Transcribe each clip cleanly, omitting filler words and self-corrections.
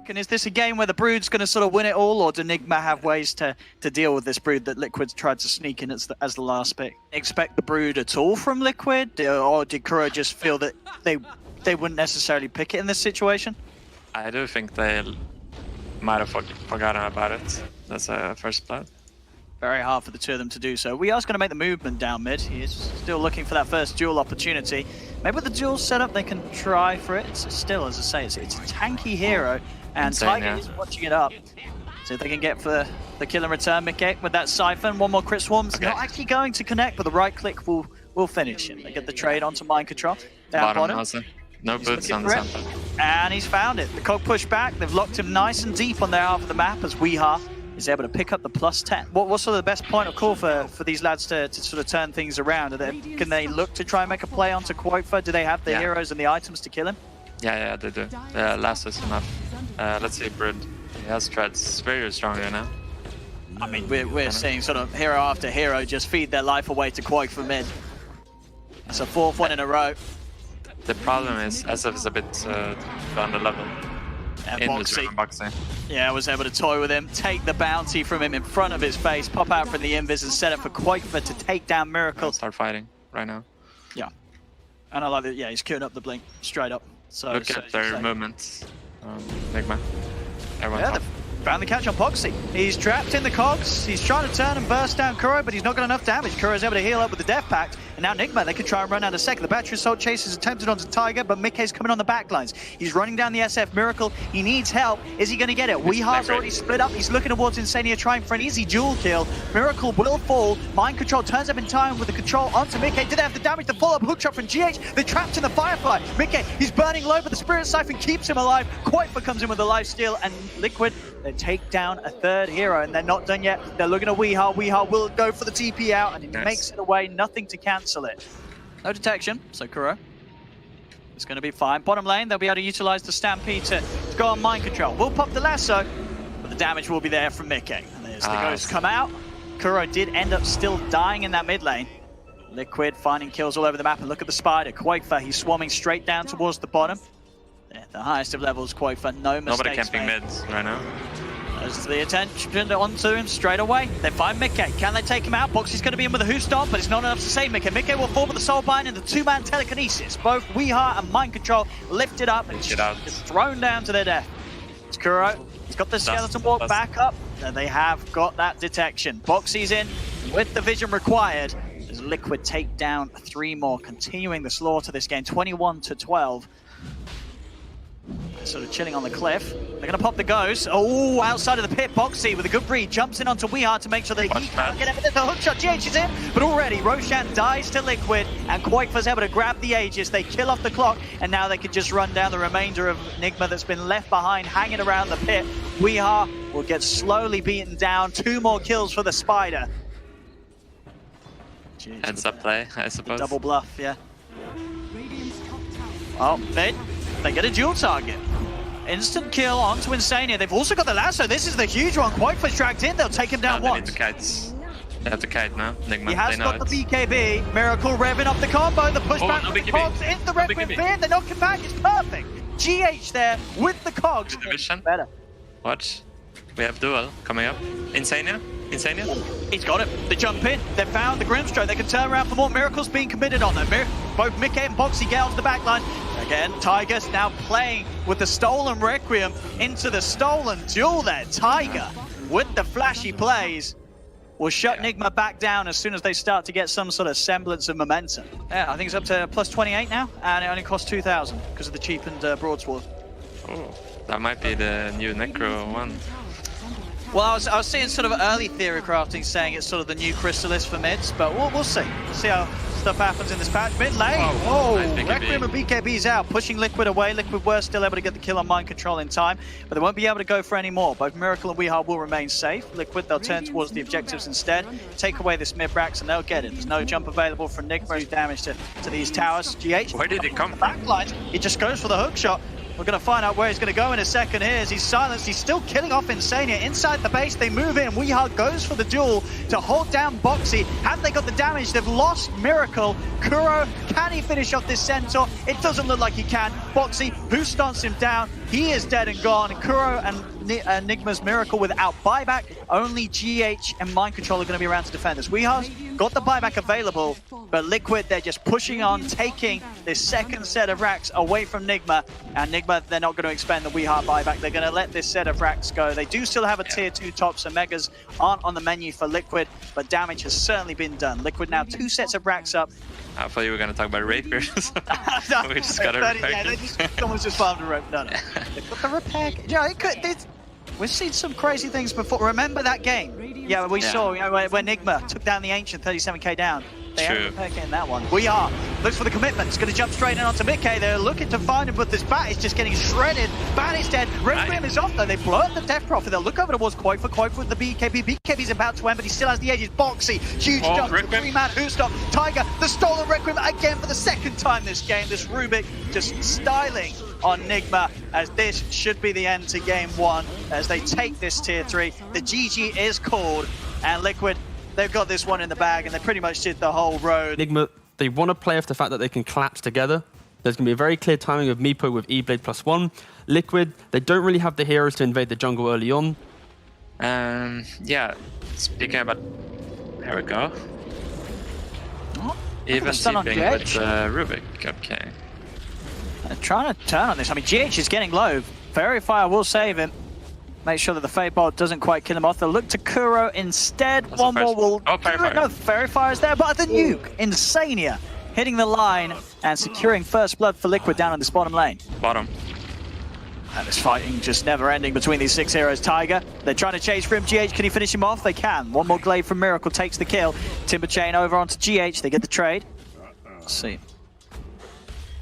And is this a game where the Brood's going to sort of win it all, or do Nigma have ways to deal with this Brood that Liquid's tried to sneak in as the last pick? Expect the Brood at all from Liquid, or did Kuro just feel that they wouldn't necessarily pick it in this situation? I do think they might have forgotten about it. That's a first blood. Very hard for the two of them to do so. We are going to make the movement down mid. He is still looking for that first duel opportunity. Maybe with the duel setup, they can try for it. It's still, as I say, it's a tanky hero, and Tiger is watching it up. So if they can get for the kill and return, Mickey, with that Siphon. One more crit swarm. It's not actually going to connect, but the right click will finish him. They get the trade onto mind control. Down bottom. No boots on the center. And he's found it. The Cog pushed back. They've locked him nice and deep on their half of the map as Weeha is able to pick up the +10. What's sort of the best point of call for these lads to sort of turn things around? Can they look to try and make a play onto Quofa? Do they have the heroes and the items to kill him? Yeah, they do. Last is enough. Let's see, Brood. He has treads. It's very strong right now. I mean, we're seeing sort of hero after hero just feed their life away to Quofa mid. That's a 4th one in a row. The problem is SF is a bit under level. Boxy. Yeah, I was able to toy with him, take the bounty from him in front of his face, pop out from the invis and set it for Quakefa to take down Miracle. Start fighting right now. Yeah. And I like that, yeah, he's queuing up the blink straight up. So look at their movements. Nigma. Everyone found the catch on Boxy. He's trapped in the cogs. He's trying to turn and burst down Kuro, but he's not got enough damage. Kuro's able to heal up with the Death Pact. And now Nigma, they could try and run out a second. The Battery Assault Chase is attempted onto Tiger, but Mickey's coming on the backlines. He's running down the SF Miracle. He needs help. Is he going to get it? Weeha's already split up. He's looking towards Insania, trying for an easy dual kill. Miracle will fall. Mind Control turns up in time with the control onto Mickey. Do they have the damage? The follow-up hook shot from GH. They're trapped in the Firefly. Mickey, he's burning low, but the Spirit Siphon keeps him alive. Quakefa comes in with the lifesteal, and Liquid, they take down a 3rd hero, and they're not done yet. They're looking at Weeha. Weeha will go for the TP out, and he makes it away. Nothing to cancel it. No detection, so Kuro is going to be fine. Bottom lane, they'll be able to utilize the Stampede to go on mind control. We'll pop the lasso, but the damage will be there from Mickey. And there's the ghost come out. Kuro did end up still dying in that mid lane. Liquid finding kills all over the map, and look at the Spider. Quakefa, he's swarming straight down towards the bottom. Yeah, the highest of levels, Quakefa, no mistakes. Nobody camping mids right now. There's the attention onto him straight away. They find Mickey. Can they take him out? Boxy's going to be in with a Who Stomp, but it's not enough to save Mickey. Mickey will fall with the Soul Bind and the 2-man telekinesis. Both Weeha and Mind Control lifted up and just thrown down to their death. It's Kuro. He's got the skeleton walk back up, and they have got that detection. Boxy's in with the vision required as Liquid take down 3 more, continuing the slaughter this game, 21-12. Sort of chilling on the cliff. They're going to pop the ghost. Oh, outside of the pit, Boxy with a good read jumps in onto Weeha to make sure that he can't get everything. The hook shot, GH is in, but already Roshan dies to Liquid, and Quakefa's able to grab the Aegis. They kill off the clock, and now they can just run down the remainder of Nigma that's been left behind, hanging around the pit. Weeha will get slowly beaten down. 2 more kills for the Spider. Heads up play, I suppose. Double bluff, yeah. Oh, they get a dual target. Instant kill onto Insania. They've also got the lasso. This is the huge one. Quakefa's dragged in. They'll take him down once. They need the kites. They have the kite now. Nigma, he has got the BKB. Miracle revving up the combo. The pushback from the cogs into the Requiem Fin. They knock him back. It's perfect. GH there with the cogs. Better. Watch. We have duel coming up. Insania? He's got it. They jump in. They've found the Grimstroke. They can turn around for more. Miracles being committed on them. Both Mickey and Boxy get onto the backline. Again, Tiger's now playing with the stolen Requiem into the stolen duel there. Tiger, with the flashy plays, will shut Nigma back down as soon as they start to get some sort of semblance of momentum. Yeah, I think it's up to +28 now, and it only costs 2,000 because of the cheapened Broadsword. Oh, that might be the new Necro one. Well, I was seeing sort of early theory crafting saying it's sort of the new Chrysalis for mids, but we'll see. We'll see how stuff happens in this patch. Mid lane, nice Requiem and BKB's out, pushing Liquid away. Liquid were still able to get the kill on Mind Control in time, but they won't be able to go for any more. Both Miracle and Weeha will remain safe. Liquid, they'll turn towards the objectives instead, take away this mid-brax, and they'll get it. There's no jump available from Nigma. Damage to these towers. GH, where did it come from? Backlines, he just goes for the hook shot. We're going to find out where he's going to go in a second here as he's silenced. He's still killing off Insania. Inside the base, they move in. Weeha goes for the duel to hold down Boxy. Have they got the damage? They've lost Miracle. Kuro, can he finish off this Centaur? It doesn't look like he can. Boxy, who stunts him down? He is dead and gone. Kuro and Nigma's Miracle without buyback. Only GH and Mind Control are going to be around to defend us. Weeha's got the buyback available, but Liquid, they're just pushing on, taking this second set of racks away from Nigma. And Nigma, they're not going to expend the Weeha buyback. They're going to let this set of racks go. They do still have a tier 2 top, so Megas aren't on the menu for Liquid, but damage has certainly been done. Liquid now 2 sets of racks up. I thought you were going to talk about rapiers. No, We just got a repair. Yeah, someone's just farmed a rope. No. They've got the repair. Yeah, we've seen some crazy things before. Remember that game? Yeah, we saw where Nigma took down the Ancient 37k down. They had a repair kit in that one. We are. Looks for the commitment. It's going to jump straight in onto Mickey. They're looking to find him, but this bat is just getting shredded. Bat is dead. Requiem is off though. They blow up the Death Prophet. They'll look over towards Quoifer. Quoifer with the BKB. BKB's about to end, but he still has the edges. Boxy. Huge jump. 3-man who stop. Tiger. The stolen Requiem again for the second time this game. This Rubik just styling on Nigma, as this should be the end to game 1 as they take this tier 3. The GG is called, and Liquid, they've got this one in the bag, and they pretty much did the whole road. Nigma, they want to play off the fact that they can collapse together. There's going to be a very clear timing of Meepo with E-Blade +1. Liquid, they don't really have the heroes to invade the jungle early on. Yeah, speaking about... There we go. Oh, Even stun on TPing GH. with Rubik, okay. They're trying to turn on this. I mean, GH is getting low. Verifire will save him. Make sure that the Fate Bolt doesn't quite kill him off. They'll look to Kuro instead. That's one more will... Oh, Verifier. No, Verifire is there, but the nuke. Insania hitting the line and securing first blood for Liquid down on this bottom lane. Bottom. And this fighting just never ending between these 6 heroes. Tiger, they're trying to chase for him. GH, can he finish him off? They can. One more glaive from Miracle takes the kill. Timber Chain over onto GH. They get the trade. Let's see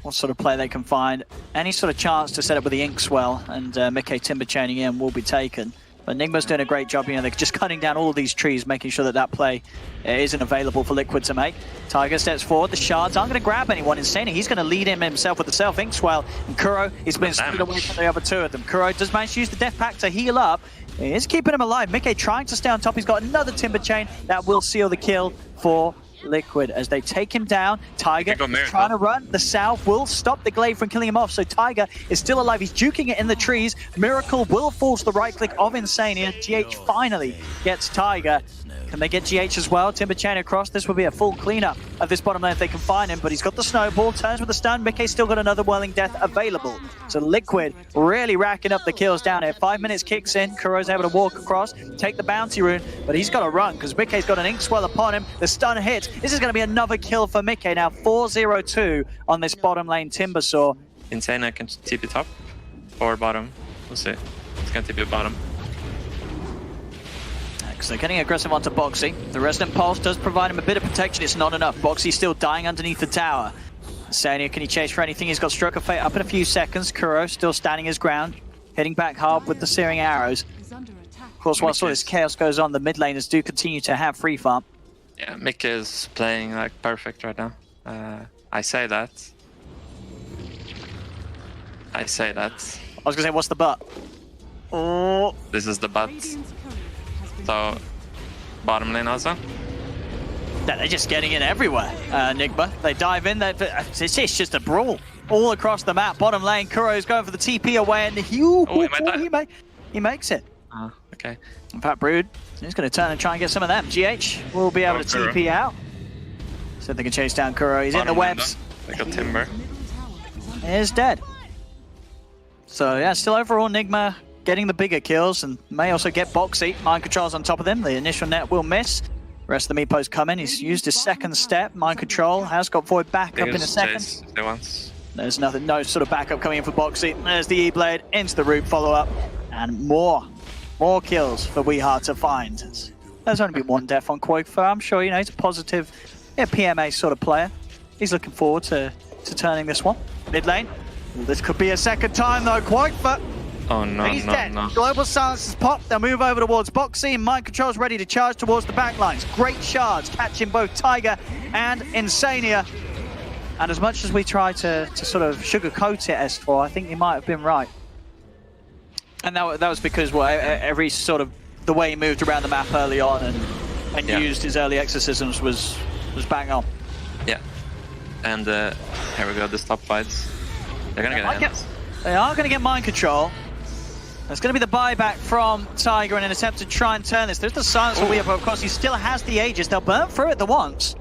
what sort of play they can find. Any sort of chance to set up with the Inkswell and Mickey Timber Chaining in will be taken. But Nigma's doing a great job. You know, they're just cutting down all of these trees, making sure that that play isn't available for Liquid to make. Tiger steps forward. The shards aren't going to grab anyone. Insania, he's going to lead him himself with the self Inkswell. And Kuro, he's been split away from the other 2 of them. Kuro does manage to use the Death Pact to heal up. He is keeping him alive. Mickey trying to stay on top. He's got another Timber Chain that will seal the kill for Liquid as they take him down. Tiger trying to run. The South will stop the glaive from killing him off, so Tiger is still alive. He's juking it in the trees. Miracle will force the right click of Insania. GH finally gets Tiger. Can they get GH as well? Timber Chain across. This will be a full cleanup of this bottom lane if they can find him, but he's got the snowball, turns with the stun. Mickey's still got another Whirling Death available. So Liquid really racking up the kills down here. 5 minutes kicks in. Kuro's able to walk across, take the bounty rune, but he's got to run because Mickey's got an Inkswell upon him. The stun hits. This is going to be another kill for Mickey. Now 4-0-2 on this bottom lane Timbersaw. Insane, I can TP top or bottom. We'll see. It's going to TP bottom. So they're getting aggressive onto Boxy. The Resident Pulse does provide him a bit of protection. It's not enough. Boxy's still dying underneath the tower. Insania, can he chase for anything? He's got Stroke of Fate up in a few seconds. Kuro still standing his ground, hitting back hard with the Searing Arrows. Of course, whilst all this chaos goes on, the mid laners do continue to have free farm. Yeah, Mick is playing like perfect right now. I say that. I was going to say, what's the but? Oh. This is the but. So, bottom lane also? Yeah, they're just getting in everywhere, Nigma. They dive in, it's just a brawl all across the map. Bottom lane, Kuro's going for the TP away, and he makes it. Okay. In fact, Brood, he's going to turn and try and get some of them. GH will be able to TP out. So they can chase down Kuro. He's bottom in the webs. They got Timber. He is dead. So yeah, still overall Nigma getting the bigger kills and may also get Boxy. Mind Control's on top of them. The initial net will miss. The rest of the Meepos come in. He's used his second step. Mind Control has got Void back up in a second. There's nothing, no sort of backup coming in for Boxy. There's the E-Blade into the root follow-up. And more kills for Weeha to find. There's only been 1 death on Quoifer. I'm sure, you know, he's a positive PMA sort of player. He's looking forward to turning this one. Mid lane. This could be a second time though. Quoifer. Oh no, He's dead. No. Global Silence has popped. They'll move over towards Boxy, and Mind Control's ready to charge towards the back lines. Great shards, catching both Tiger and Insania. And as much as we try to sort of sugarcoat it, S4, I think you might have been right. And that was because every sort of the way he moved around the map early on and used his early exorcisms was bang on. Yeah. And here we go, the stop fights. They're gonna get hands. They are going to get mind control. There's going to be the buyback from Tiger in an attempt to try and turn this. There's the silence for Weir, but of course he still has the Aegis. They'll burn through it the once. See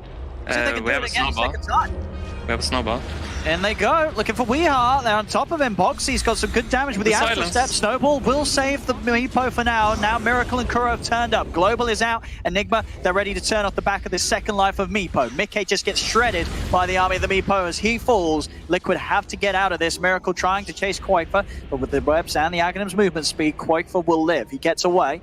if they can do it again second time. We have a snowball. In they go, looking for Weeheart. They're on top of him. Boxy's got some good damage with the Astral Step. Snowball will save the Meepo for now. Now Miracle and Kuro have turned up. Global is out. Enigma, they're ready to turn off the back of this second life of Meepo. Mickey just gets shredded by the army of the Meepo as he falls. Liquid have to get out of this. Miracle trying to chase Quaker, but with the webs and the Aghanim's movement speed, Quaker will live. He gets away.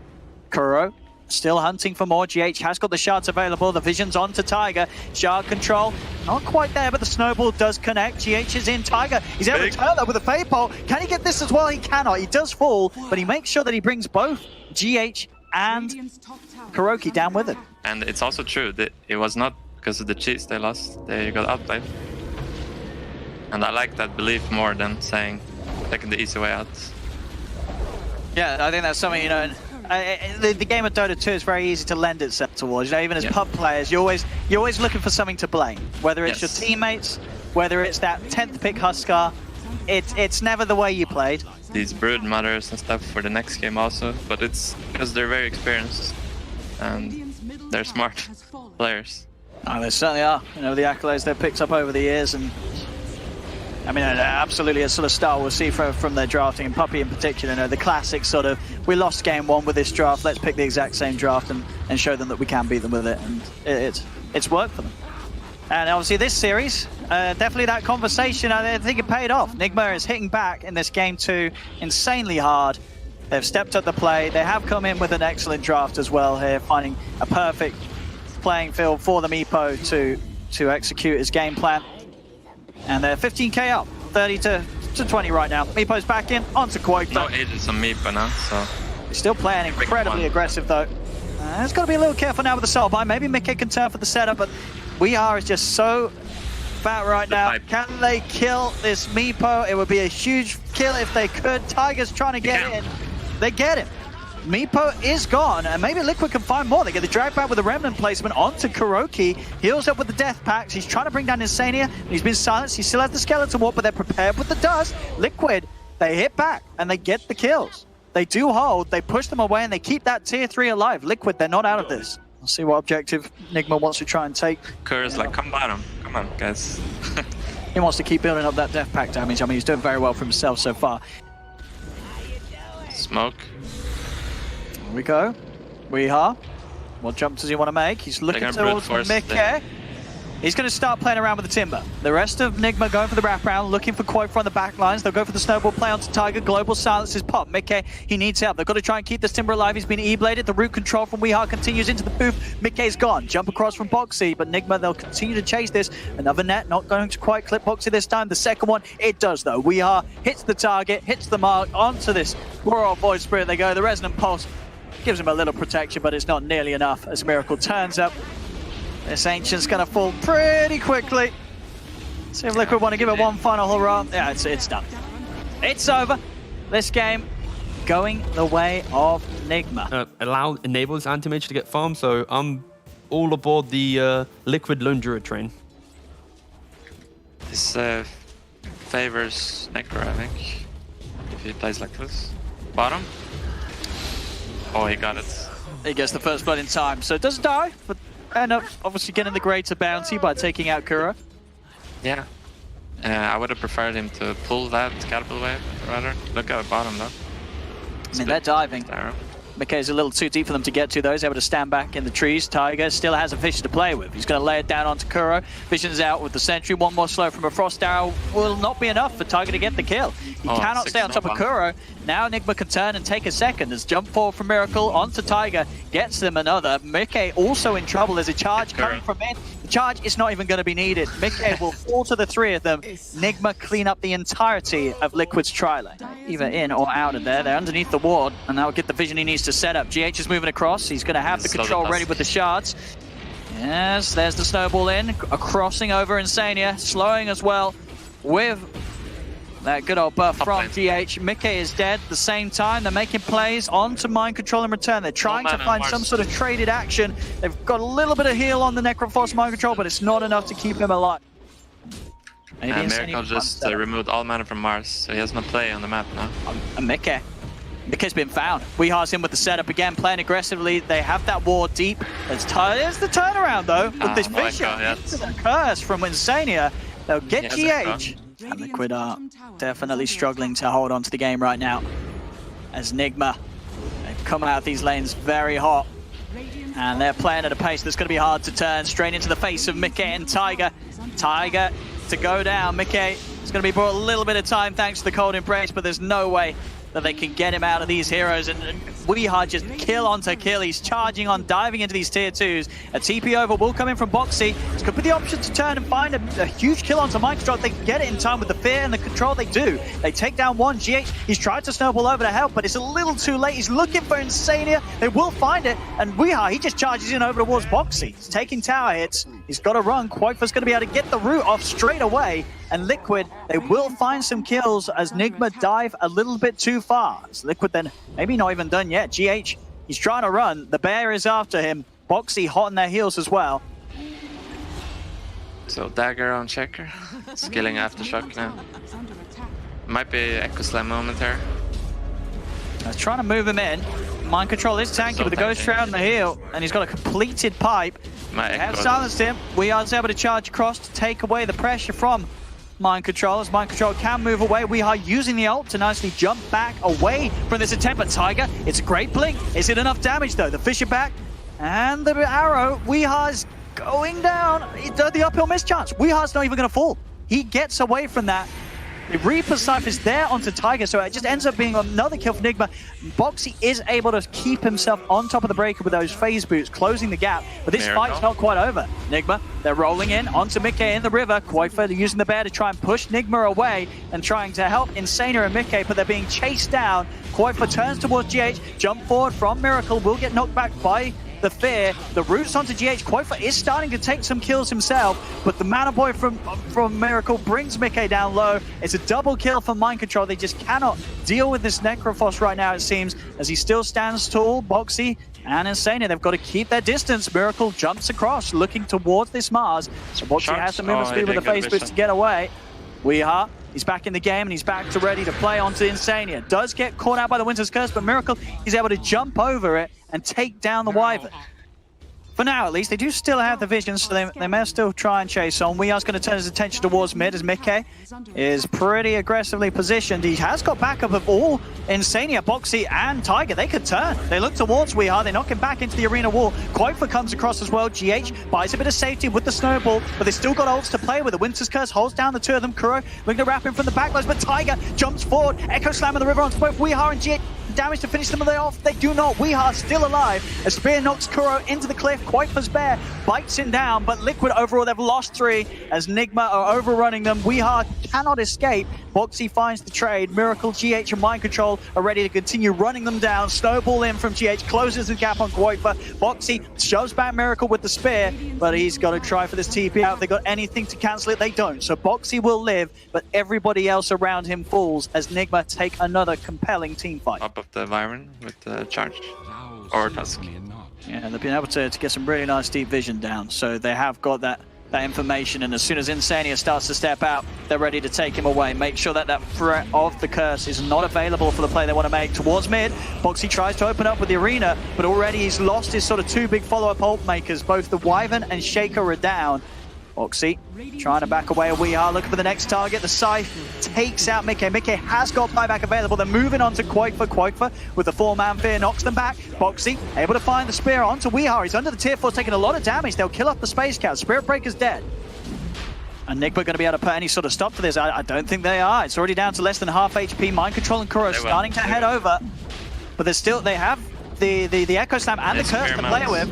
Kuro still hunting for more. GH has got the shards available. The vision's on to Tiger. Shard control, not quite there, but the snowball does connect. GH is in. Tiger, he's able to turn that with a fade pole. Can he get this as well? He cannot. He does fall, but he makes sure that he brings both GH and Kuroki down with him. And it's also true that it was not because of the cheats they lost. They got outplayed. And I like that belief more than saying taking the easy way out. Yeah, I think that's something, you know, the game of Dota 2 is very easy to lend itself towards. You know, even as pub players, you're always looking for something to blame. Whether it's your teammates, whether it's that 10th pick Huskar, it's never the way you played. These brood mothers and stuff for the next game also, but it's because they're very experienced and they're smart players. Oh, they certainly are. You know, the accolades they've picked up over the years, and I mean, absolutely a sort of style we'll see from their drafting, and Puppy in particular. You know, the classic sort of, we lost game one with this draft, let's pick the exact same draft and show them that we can beat them with it, and it's worked for them. And obviously this series, definitely that conversation, I think it paid off. Nigma is hitting back in this game 2 insanely hard. They've stepped up the play, they have come in with an excellent draft as well here, finding a perfect playing field for the Meepo to execute his game plan. And they're 15k up, 30 to 20 right now. Meepo's back in, onto Quote. No Aegis on Meepo now, so... He's still playing incredibly aggressive though. It's got to be a little careful now with the soul buy. Maybe Mickey can turn for the setup, but We is just so fat right now. Can they kill this Meepo? It would be a huge kill if they could. Tiger's trying to get in. They get him. Meepo is gone, and maybe Liquid can find more. They get the drag back with the Remnant placement onto Kuroki. Heals up with the Death Packs. He's trying to bring down Insania. He's been silenced. He still has the Skeleton Warp, but they're prepared with the dust. Liquid, they hit back, and they get the kills. They do hold, they push them away, and they keep that tier 3 alive. Liquid, they're not out of this. We'll see what objective Nigma wants to try and take. Kerr's like, come bottom. Come on, guys. He wants to keep building up that Death Pack damage. I mean, he's doing very well for himself so far. Smoke. Here we go. Weeha. What jump does he want to make? He's looking towards Mickey. He's going to start playing around with the Timber. The rest of Nigma going for the wraparound, looking for Quote on the back lines. They'll go for the snowball play onto Tiger. Global silences pop. Mickey, he needs help. They've got to try and keep this Timber alive. He's been E-bladed. The root control from Weeha continues into the booth. Mickey's gone. Jump across from Boxy, but Nigma, they'll continue to chase this. Another net, not going to quite clip Boxy this time. The second one, it does though. Weeha hits the target, hits the mark, onto this poor old Void Spirit they go. The Resonant Pulse gives him a little protection, but it's not nearly enough as Miracle turns up. This Ancient's going to fall pretty quickly. See if Liquid want to give it one final hurrah. Yeah, it's done. It's over. This game going the way of Nigma. Enables anti-mage to get farmed, so I'm all aboard the Liquid Lone Druid train. This favors Necro, I think, if he plays like this. Bottom. Oh, he got it. He gets the first blood in time, so it doesn't die, but end up obviously getting the greater bounty by taking out Kuro. Yeah. I would have preferred him to pull that Catapult wave, rather. Look at the bottom, though. I mean, they're diving. Mickey's a little too deep for them to get to, though. He's able to stand back in the trees. Tiger still has a Vision to play with. He's going to lay it down onto Kuro. Vision's out with the Sentry. One more slow from a Frost Arrow will not be enough for Tiger to get the kill. He cannot stay on top of Kuro. Now Nigma can turn and take a second. As jump forward from Miracle onto Tiger. Gets them another. Mickey also in trouble. There's a charge coming from in. The charge is not even going to be needed. Mickey will fall to the 3 of them. Nigma clean up the entirety of Liquid's tri-lane. Either in or out of there. They're underneath the ward, and that will get the vision he needs to set up. GH is moving across. He's going to have the control ready with the shards. Yes, there's the snowball in. Crossing over Insania. Slowing as well with that good old buff from GH. Mickey is dead at the same time. They're making plays onto Mind Control in return. They're trying to find some sort of traded action. They've got a little bit of heal on the Necroforce Mind Control, but it's not enough to keep him alive. Maybe And Insania Miracle just removed all mana from Mars, so he has no play on the map now. And Mickey's been found. Weehar's in with the setup again, playing aggressively. They have that ward deep. There's the turnaround though, with this Fisher. Into the curse from Insania. They'll get GH. And Liquid are definitely struggling to hold on to the game right now. As Nigma, they've come out of these lanes very hot. And they're playing at a pace that's going to be hard to turn. Straight into the face of Mickey and Tiger. Tiger to go down. Mickey is going to be brought a little bit of time thanks to the cold embrace, but there's no way that they can get him out of these heroes. And Weehar just kill onto kill. He's charging on, diving into these tier 2s. A TP over will come in from Boxy. It's going to be the option to turn and find a huge kill onto Mind Control. They can get it in time with the fear and the control. They do. They take down one. GH, he's tried to snowball over to help, but it's a little too late. He's looking for Insania. They will find it. And Weehar, he just charges in over towards Boxy. He's taking tower hits. He's got to run. Quaitfa's going to be able to get the root off straight away. And Liquid, they will find some kills as Nigma dive a little bit too far. As Liquid then maybe not even done yet. GH, he's trying to run. The bear is after him. Boxy hot on their heels as well. So Dagger on Checker, skilling Aftershock now. Might be Echo Slam moment here. They're trying to move him in. Mind Control is tanky So with the Ghost Shroud on the heel, and he's got a completed pipe. My They have Echo. silenced him. We are able to charge across to take away the pressure from Mind Control, as Mind Control can move away. We are using the ult to nicely jump back away from this attempt, but Tiger, it's a great blink. Is it enough damage though? The Fisher back and the arrow. Weehar's going down. The uphill mischance. Weehar's not even going to fall. He gets away from that. The Reaper Cypher's there onto Tiger, so it just ends up being another kill for Nigma. Boxy is able to keep himself on top of the breaker with those phase boots, closing the gap, but this fight's not quite over. Nigma, they're rolling in onto Mickey in the river. Quaitfa using the bear to try and push Nigma away and trying to help Insania and Mickey, but they're being chased down. Quaitfa turns towards GH, jump forward from Miracle, will get knocked back by the fear. The roots onto GH. Quaitfa is starting to take some kills himself, but the Mana Boy from Miracle brings Mickey down low. It's a double kill for Mind Control. They just cannot deal with this Necrophos right now, it seems, as he still stands tall. Boxy and Insania, they've got to keep their distance. Miracle jumps across, looking towards this Mars. So Boxy has some movement speed with the face boots to get away. Weehar, he's back in the game and he's back to ready to play onto Insania. Does get caught out by the Winter's Curse, but Miracle, he's able to jump over it and take down the Wyvern. For now, at least, they do still have the vision, so they may still try and chase on. Weehar's going to turn his attention towards mid as Mickey is pretty aggressively positioned. He has got backup of all Insania, Boxy, and Tiger. They could turn. They look towards Weehar. They knock him back into the arena wall. Quaitfa comes across as well. GH buys a bit of safety with the snowball, but they still got ults to play with. The Winter's Curse holds down the two of them. Kuro looking to wrap him from the backlines, but Tiger jumps forward. Echo Slam in the river onto both Weehar and GH. Damage to finish them off. They do not. Weehar still alive. A spear knocks Kuro into the cliff. Quaitfa's bear bites him down, but Liquid overall, they've lost 3 as Nigma are overrunning them. Weehar cannot escape. Boxy finds the trade. Miracle, GH, and Mind Control are ready to continue running them down. Snowball in from GH, closes the gap on Quaitfa. Boxy shoves back Miracle with the spear, but he's got to try for this TP out. If they got anything to cancel it, they don't. So Boxy will live, but everybody else around him falls as Nigma take another compelling team fight. Up of the Wyvern with the charge. Or Tusk. Yeah, they've been able to get some really nice deep vision down, so they have got that information, and as soon as Insania starts to step out, they're ready to take him away. Make sure that threat of the curse is not available for the play they want to make towards mid. Boxy tries to open up with the arena, but already he's lost his sort of 2 big follow-up ult makers. Both the Wyvern and Shaker are down. Boxy trying to back away. We are looking for the next target. The Scythe takes out Mickey. Mickey has got buyback available. They're moving on to Quaitfa. Quaitfa with the 4-man fear knocks them back. Boxy able to find the spear onto Weehar. He's under the tier 4, taking a lot of damage. They'll kill off the Space Cat. Spirit Breaker's dead. And Nigma going to be able to put any sort of stop to this? I don't think they are. It's already down to less than half HP. Mind Control and Kuro starting to head over. But they have the Echo Slam and the Curse to play with.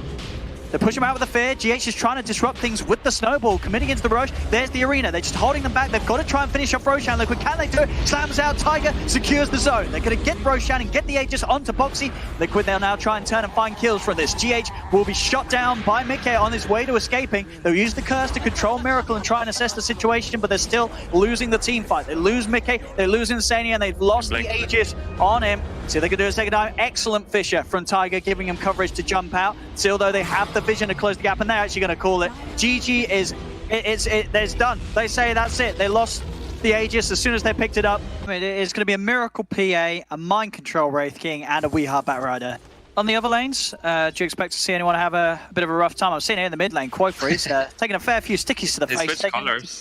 They push him out with the fear. GH is trying to disrupt things with the snowball, committing into the Roche. There's the arena. They're just holding them back. They've got to try and finish off Roshan. Liquid, can they do it? Slams out. Tiger secures the zone. They're going to get Roshan and get the Aegis onto Boxy. Liquid, they'll now try and turn and find kills from this. GH will be shot down by Mickey on his way to escaping. They'll use the curse to control Miracle and try and assess the situation, but they're still losing the team fight. They lose Mickey, they lose Insania, and they've lost the Aegis on him. See what they can do is take a dive. Excellent Fisher from Tiger, giving him coverage to jump out. Still, though, they have the vision to close the gap, and they're actually going to call it. GG is It's done. They say that's it. They lost the Aegis as soon as they picked it up. I mean, it's going to be a Miracle PA, a Mind Control Wraith King, and a Weeheart Batrider. On the other lanes, do you expect to see anyone have a bit of a rough time? I've seen it in the mid lane. Quoifer, taking a fair few stickies to the face. Switch colors.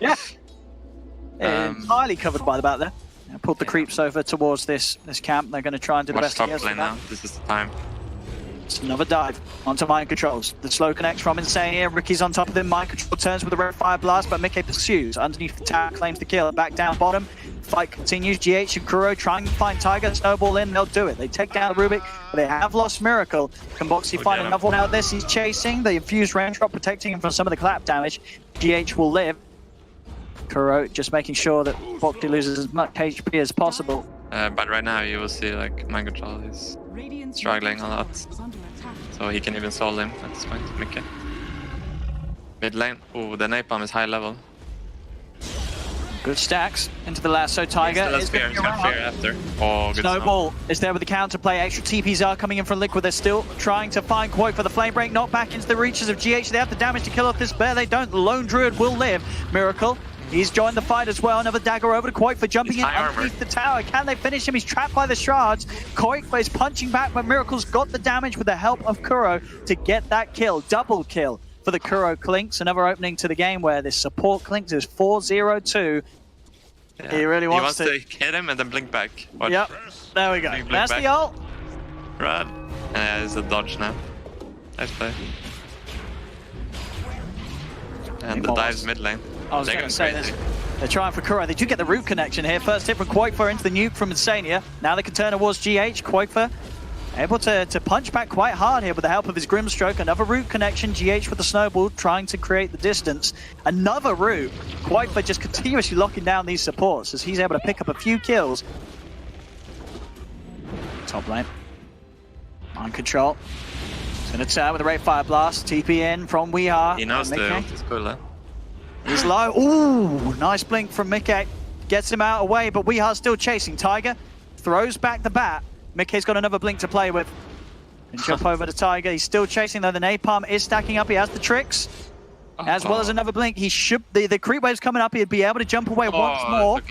Yeah. Entirely covered by the back there. Pulled the creeps over towards this camp. They're going to try and do the best top he can. lane now. This is the time. It's another dive onto Mind Controls. The slow connects from Insania. Ricky's on top of him. Mind Control turns with a red fire blast, but Mickey pursues. Underneath the tower, claims the kill. Back down bottom. Fight continues. GH and Kuro trying to find Tiger. Snowball in. They'll do it. They take down Rubik, but they have lost Miracle. Can Boxy find another one out this? He's chasing. The infused raindrop protecting him from some of the clap damage. GH will live. Kuro just making sure that Boxy loses as much HP as possible. But right now you will see like Mind Control is struggling a lot. So he can even solo him at this point, Mickey. Mid lane. Ooh, the Napalm is high level. Good stacks into the lasso. Tiger is going to fear after. Oh, good Snowball is there with the counterplay. Extra TPs are coming in from Liquid. They're still trying to find Quote for the flame break. Not back into the reaches of GH. They have the damage to kill off this bear. They don't. The Lone Druid will live. Miracle. He's joined the fight as well. Another dagger over to Koik for jumping in underneath the tower. Can they finish him? He's trapped by the shards. Koik is punching back, but Miracle's got the damage with the help of Kuro to get that kill. Double kill for the Kuro Clinks. Another opening to the game where this support Clinks is 4-0-2. Yeah. He really wants to hit him and then blink back. Watch. Yep, there we go. That's back. The ult. Run. Yeah, it's a dodge now. Nice play. And the dive's mid lane. I was going to say this. They're trying for Kuro. They do get the root connection here. First hit from Quoifer into the nuke from Insania. Now they can turn towards GH. Quoifer able to punch back quite hard here with the help of his Grimstroke. Another root connection. GH with the snowball trying to create the distance. Another root. Quoifer just continuously locking down these supports as he's able to pick up a few kills. Top lane. Mind Control. He's going to turn with a Ray Fire Blast. TP in from Weeheart. He knows the ult is cool, huh? He's low. Ooh, nice blink from Mickey. Gets him out away, but Weeheart's still chasing. Tiger throws back the bat. Mickey's got another blink to play with. And jump over to Tiger. He's still chasing, though. The Napalm is stacking up. He has the tricks. As well as another blink. He should. The creep wave's coming up. He'd be able to jump away once more.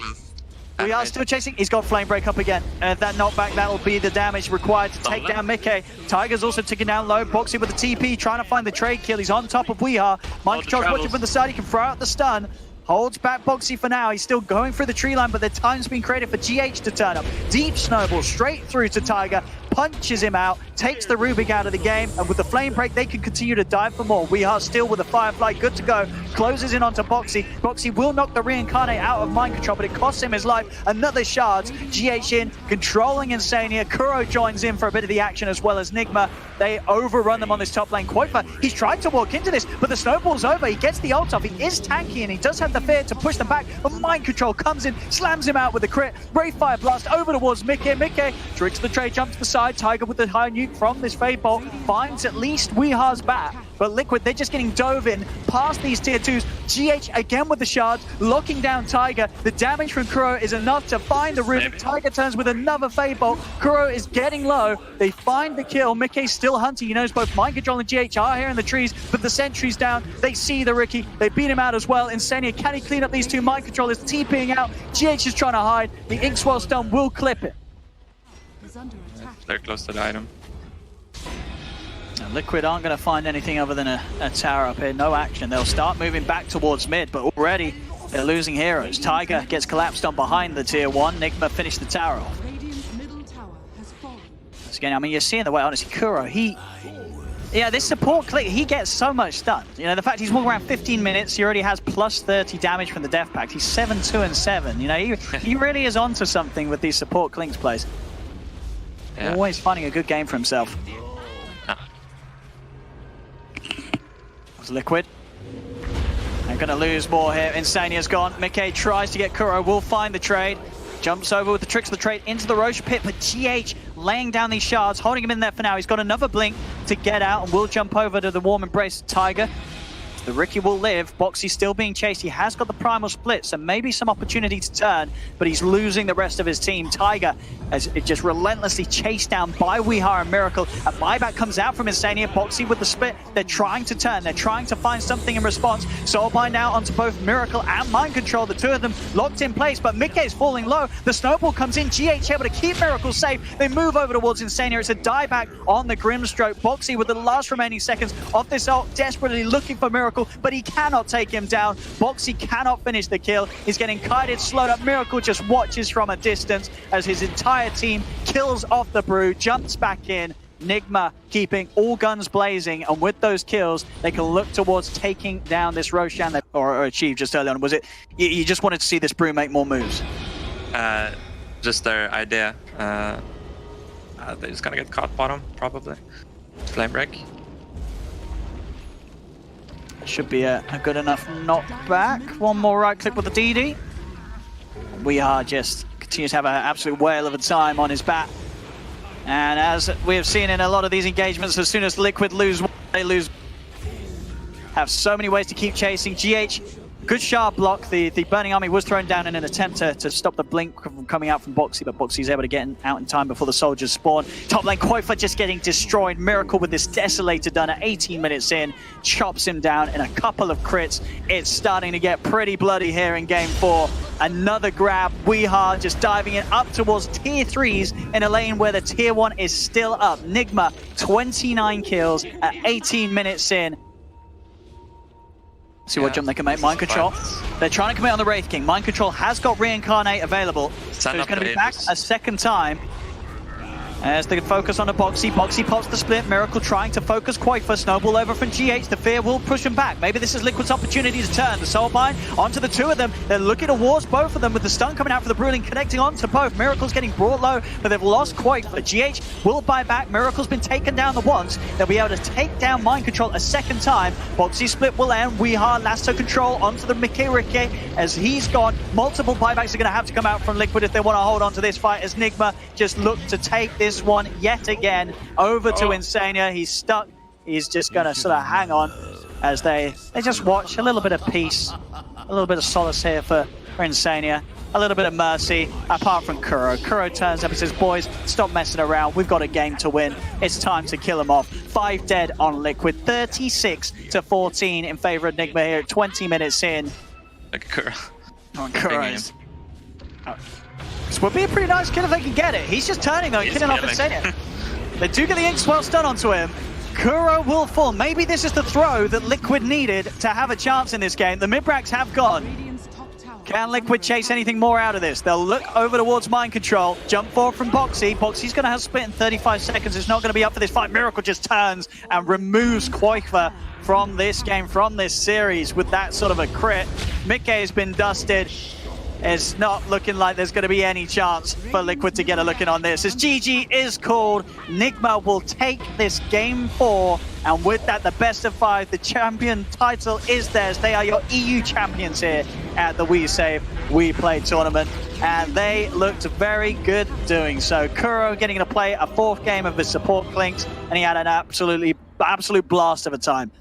We are still chasing. He's got Flame Break up again. That knockback, that will be the damage required to take down Mickey. Tiger's also ticking down low. Boxy with the TP, trying to find the trade kill. He's on top of Weeheart. Mind Control's watching from the side. He can throw out the stun. Holds back Boxy for now. He's still going through the tree line, but the time's been created for GH to turn up. Deep snowball straight through to Tiger. Punches him out, takes the Rubik out of the game, and with the Flame Break, they can continue to dive for more. Weeheart still with the Firefly, good to go. Closes in onto Boxy. Boxy will knock the Reincarnate out of Mind Control, but it costs him his life. Another shards. GH in, controlling Insania. Kuro joins in for a bit of the action as well as Nigma. They overrun them on this top lane. Quoifer, he's tried to walk into this, but the snowball's over. He gets the ult off. He is tanky, and he does have the fear to push them back, but Mind Control comes in, slams him out with the crit. Ray Fire Blast over towards Mickey. Mickey tricks the trade, jumps to the side. Tiger with the high nuke from this Fade Bolt finds at least Weeheart's bat, but Liquid, they're just getting dove in past these tier 2s. GH again with the shards, locking down Tiger. The damage from Kuro is enough to find the Rubik. Tiger turns with another Fade Bolt. Kuro is getting low. They find the kill. Mickey's still hunting. He knows both Mind Control and GH are here in the trees, but the sentry's down. They see the Ricky. They beat him out as well. Insania, can he clean up these two? Mind Control is TPing out. GH is trying to hide. The Inkswell stun will clip it. They're close to the item. Now, Liquid aren't going to find anything other than a tower up here. No action. They'll start moving back towards mid, but already they're losing heroes. Tiger gets collapsed on behind the tier 1. Nigma finished the tower off. Again, I mean, you're seeing the way, honestly, Kuro, yeah, this support click, he gets so much stun. You know, the fact he's walking around 15 minutes, he already has plus 30 damage from the death pact. He's 7-2-7. You know, he really is onto something with these support clinks plays. Yeah. Always finding a good game for himself. It's Liquid. They're going to lose more here. Insania's gone. Mickey tries to get Kuro. Will find the trade. Jumps over with the tricks of the trade into the Roche pit, but GH laying down these shards, holding him in there for now. He's got another blink to get out and will jump over to the warm embrace of Tiger. The Ricky will live. Boxy still being chased. He has got the primal split, so maybe some opportunity to turn, but he's losing the rest of his team. Tiger as it just relentlessly chased down by Weeha and Miracle. A buyback comes out from Insania. Boxy with the split. They're trying to turn. They're trying to find something in response. Soulbind now onto both Miracle and Mind Control. The two of them locked in place, but Mickey is falling low. The snowball comes in. GH able to keep Miracle safe. They move over towards Insania. It's a dieback on the Grimstroke. Boxy with the last remaining seconds of this ult, desperately looking for Miracle, but he cannot take him down. Boxy cannot finish the kill. He's getting kited, slowed up. Miracle just watches from a distance as his entire team kills off the Brew, jumps back in. Nigma keeping all guns blazing, and with those kills, they can look towards taking down this Roshan or achieve just early on. Was it you just wanted to see this Brew make more moves? Just their idea. They're just gonna get caught bottom, probably. Flame break. Should be a good enough knockback. One more right click with the DD. We are just continues to have an absolute whale of a time on his bat. And as we have seen in a lot of these engagements, as soon as Liquid lose one, they lose. Have so many ways to keep chasing. GH, good sharp block. The Burning Army was thrown down in an attempt to stop the blink from coming out from Boxy, but Boxy's able to get out in time before the soldiers spawn. Top lane, Koifa just getting destroyed. Miracle with this Desolator done at 18 minutes in, chops him down in a couple of crits. It's starting to get pretty bloody here in game 4. Another grab. Weeha just diving in up towards tier 3s in a lane where the tier 1 is still up. Nigma, 29 kills at 18 minutes in. See what jump they can make. Mind Control. They're trying to commit on the Wraith King. Mind Control has got Reincarnate available. So he's going to be back a second time. As they focus on the Boxy. Boxy pops the split. Miracle trying to focus Koifa. Snowball over from GH. The fear will push him back. Maybe this is Liquid's opportunity to turn. The Soulbind onto the two of them. They're looking towards both of them with the stun coming out for the Brewling, connecting onto both. Miracle's getting brought low, but they've lost Koifa. GH will buy back. Miracle's been taken down the once. They'll be able to take down Mind Control a second time. Boxy split will end. Weeha lasso control onto the Mickey Ricky. As he's gone, multiple buybacks are going to have to come out from Liquid if they want to hold on to this fight, as Nigma just look to take this one yet again over to Insania. He's stuck. He's just going to sort of hang on as they just watch. A little bit of peace, a little bit of solace here for Insania. A little bit of mercy, apart from Kuro. Kuro turns up and says, boys, stop messing around. We've got a game to win. It's time to kill them off. 5 dead on Liquid. 36-14 in favor of Nigma here at 20 minutes in. Like Kuro. On Kuro's. This would be a pretty nice kill if they can get it. He's just turning though, killing off Insania. They do get the Ink Swell stun onto him. Kuro will fall. Maybe this is the throw that Liquid needed to have a chance in this game. The mid-bracks have gone. Can Liquid chase anything more out of this? They'll look over towards Mind Control. Jump forward from Boxy. Boxy's going to have split in 35 seconds. It's not going to be up for this fight. Miracle just turns and removes Koifa from this game, from this series with that sort of a crit. Mickey has been dusted. It's not looking like there's going to be any chance for Liquid to get a look in on this. As GG is called, Nigma will take this game 4, and with that, the best of 5, the champion title is theirs. They are your EU champions here at the WeSave WePlay tournament, and they looked very good doing so. Kuro getting to play a 4th game of his support Clinks, and he had an absolute blast of a time.